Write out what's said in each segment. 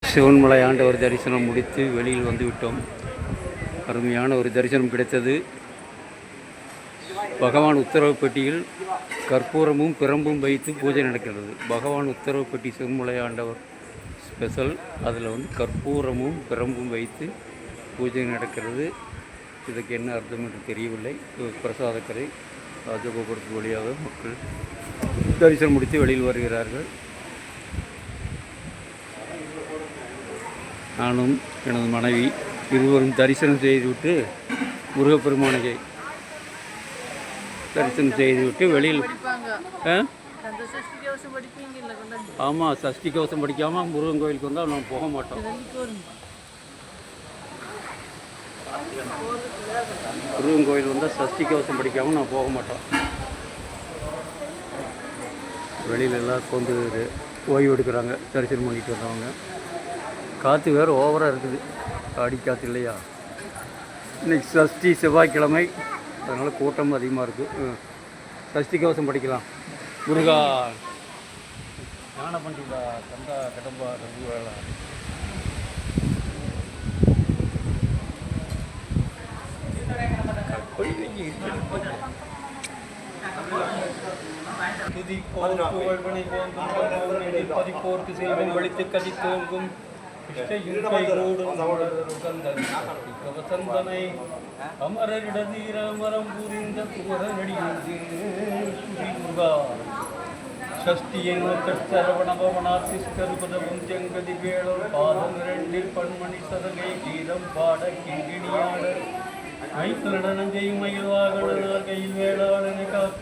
சிவன்மலை ஆண்டவர் தரிசனம் முடித்து வெளியில் வந்துவிட்டோம். அருமையான ஒரு தரிசனம் கிடைத்தது. பகவான் உத்தரவு பெட்டியில் கற்பூரமும் பிரம்பும் வைத்து பூஜை நடக்கிறது. பகவான் உத்தரவு பெட்டி சிவன்மலை ஆண்டவர் ஸ்பெஷல். அதில் கற்பூரமும் பிரம்பும் வைத்து பூஜை நடக்கிறது. இதுக்கு என்ன அர்த்தம் என்று தெரியவில்லை. பிரசாதக்கரை ராஜகோபுரத்து வழியாக மக்கள் தரிசனம் முடித்து வெளியில் வருகிறார்கள். நானும் எனது மனைவி இருவரும் தரிசனம் செய்துவிட்டு முருகப்பெருமானை தரிசனம் செய்துவிட்டு வெளியில் ஆமாம், சஷ்டி கவசம் படிக்காமல் முருகன் கோயிலுக்கு வந்தால் நம்ம போக மாட்டோம். முருகன் கோயில் வந்தால் சஷ்டி கவசம் படிக்காமல் நான் போக மாட்டோம். வெளியில் எல்லாம் கொண்டு ஓய்வு எடுக்கிறாங்க தரிசனம் பண்ணிட்டு வந்தவங்க. காற்று வேறு ஓவராக இருக்குது, அடி காற்று இல்லையா. இன்றைக்கி சஷ்டி செவ்வாய்க்கிழமை, அதனால் கூட்டம் அதிகமாக இருக்குது. சஷ்டி கவசம் படிக்கலாம். முருகா ஞான பண்டிதா கண்டா கடம்பா ரகுவேளா. பதிப்போர்க்கு செல்வம் வலித்து கதி தோங்கும் வசந்தனை அமரரிடதீர அமரம் புரிந்த குமரனடி முருகா. ஷஷ்டியின் சரவணபவனாசிஸ்கருபதவும் ஜெங்கதி வேளோர் பாதம் இரண்டில் பன்மணி சதகை கீதம் பாட கிங்கிணியாட மைத்து நடனம் செய்யும் மயில்வாகனார் கையில் வேளாளனை காக்க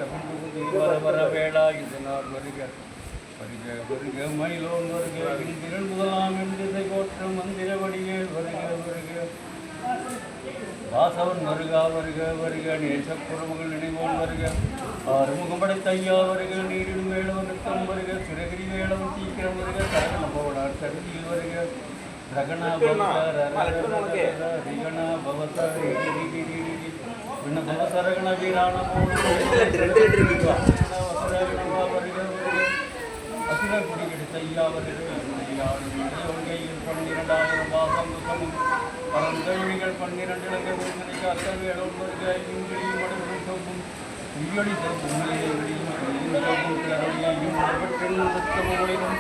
வர வர வேளா இதனால் வருக வருக வருக மயிலோன் வருக திரள் முதலாம் என்று போற்ற மந்திர வடிவேல் வருக வருக வாசவன் வருகா வருக வருக நேசப்புறமுகள் நினைவோன் வருக ஆறுமுகம் படைத்த ஐயா வருக நீரிடும் வேளவன் நிறுத்தம் வருக சிறகிரி வேளவன் சீக்கிரம் வருக சரகண போனார் சருதியில் வருக ரகணா பவசரகண வீரான அசுர குடி கிடைத்த ஐயா வருக கையில் 12,000 வாசம் சுகமும் பரந்தொழிகள் 12 இலங்கை விருந்தனைக்கு அர்த்த வேளோன் வருக இங்கிலியும் மடுவரும் சோப்பும் உயொலி சோப்பும் சோப்பும் கிளறொழியையும் நுட்பமொழியும்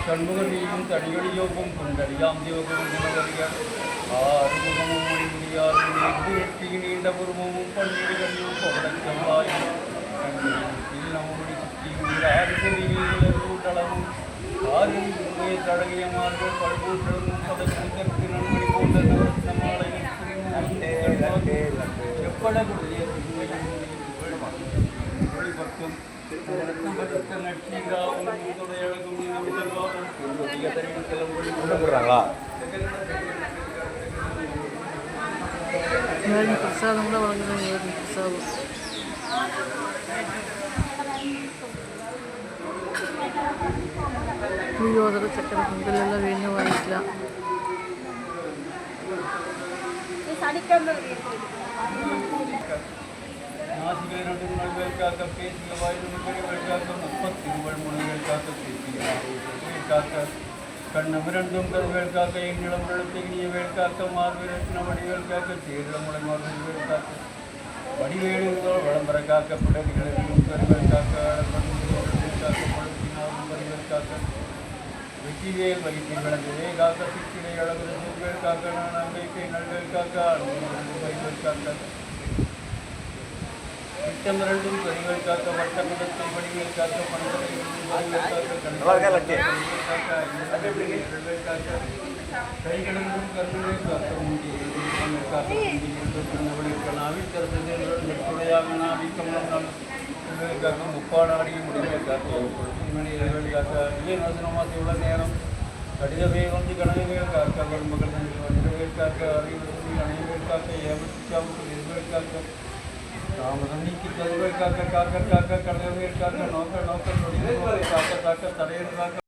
சண்முகனியும் தடியொழியோப்பும் கொண்டறியாம் தேவகுரும் வருக ஆறுமுகமும் முடியாரும் எட்டு நீண்ட புருமமும் பன்னிடுகளியும் கொண்டச்சவாயும் நம்முடைய சுற்றியும் ஆறு செவியில் கூட்டளவும் ஆறில் உண்மையை தடகிய மார்கள் படுகூட்டலும் பதற்கு நன்மணி போன்ற நவரத்னமாலையில் எப்பட கூடிய ஒளிபக்கும் பிரசாதம் கூட வழங்குறாங்க. பிரசாதம் புளியோதரை சக்கரை பொங்கல் எல்லாம் வேணும் வாங்கிக்கலாம். நாசிகளை நடு மொழிகள் காக்க பேசிய வாயில் மொழிகள் காக்க 30 மொழிகள் காக்க பேசிய காக்க கண்ணமிரண்டும் கருவேல் காக்க எண்ணிடம் நடத்த இனியவேல் காக்க மார்பிரட்டின வடிவேல் காக்க தேரிடமுறை மார்பில் காக்க வடிவேடுகளோடு வளம்பர காக்க பிடரிகளிலும் கருவேல் காக்க காக்க பழுத்தினாலும் கருவேல் காக்க வெற்றிவேல் வயிற்றில் விளங்குவே காக்க சிற்றிடை அழகு செல்வேல் காக்க நான் அங்கைக்கை நல்வேல் காக்க வைவேல் காக்க விட்டமிரண்டும் கருவேல் காக்க வட்டமிடத்தை வடிவேல் காக்க பண்பலையில் காக்க கைகளிலும் கருவேல் காக்க நாவிற்கரசுடையாக நாவிக்கமலம் காக்க முப்பாடாடியும் முடிவேல் காக்க மணிவேல் காக்க இளையநாசனமாசி உள்ள நேரம் கடிதவே வந்து கனவேல் காக்க வருமகள் நிறவேல் காக்க அறிவுறுத்தி அணைவேல் காக்க ஏமச்சாவுக்கு நிர்வேல் காக்க தாமதம் நீக்கி கருவேல் காக்க காக்க காக்க கடவேல் காக்க நோக்க நோக்க நொடிவேல் காக்க காக்க தடையல் காக்க